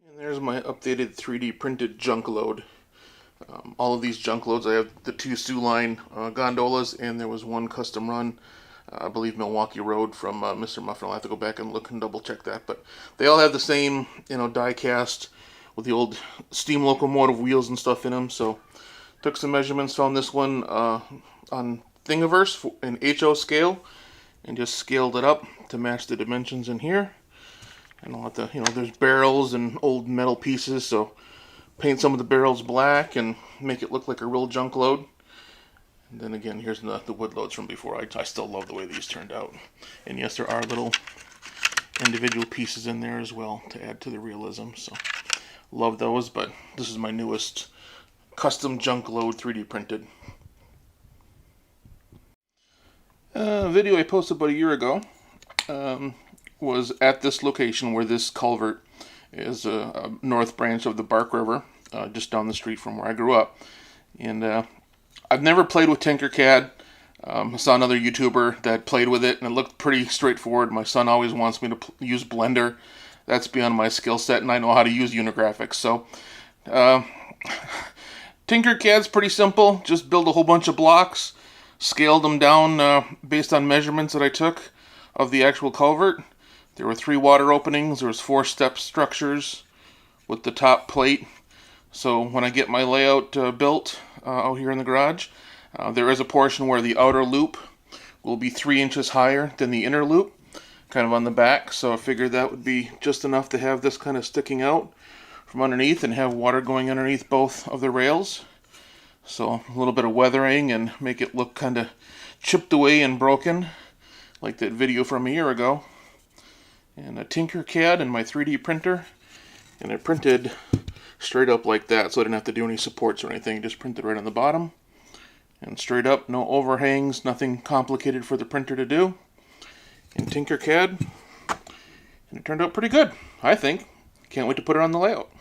And there's my updated 3D printed junk load. All of these junk loads, I have the two Sioux Line gondolas, and there was one custom run, I believe Milwaukee Road from Mr. Muffin. I'll have to go back and look and double check that. But they all have the same, die cast with the old steam locomotive wheels and stuff in them. So took some measurements, found this one on Thingiverse in HO scale, and just scaled it up to match the dimensions in here. And I'll have to, there's barrels and old metal pieces, so paint some of the barrels black and make it look like a real junk load. And then again, here's the wood loads from before. I still love the way these turned out. And yes, there are little individual pieces in there as well to add to the realism. So love those, but this is my newest custom junk load 3D printed. Video I posted about a year ago was at this location where this culvert is a north branch of the Bark River, just down the street from where I grew up. And I've never played with Tinkercad. I saw another YouTuber that played with it, and it looked pretty straightforward. My son always wants me to use Blender. That's beyond my skill set, and I know how to use Unigraphics. So Tinkercad's pretty simple. Just build a whole bunch of blocks, scaled them down based on measurements that I took of the actual culvert. There were 3 water openings. There was 4 step structures with the top plate. So when I get my layout built out here in the garage, there is a portion where the outer loop will be 3 inches higher than the inner loop, kind of on the back. So I figured that would be just enough to have this kind of sticking out from underneath and have water going underneath both of the rails. So a little bit of weathering and make it look kind of chipped away and broken, like that video from a year ago. And a Tinkercad and my 3D printer, and I printed straight up like that, so I didn't have to do any supports or anything. Just printed right on the bottom and straight up, no overhangs, nothing complicated for the printer to do in Tinkercad, and it turned out pretty good, I think. Can't wait to put it on the layout.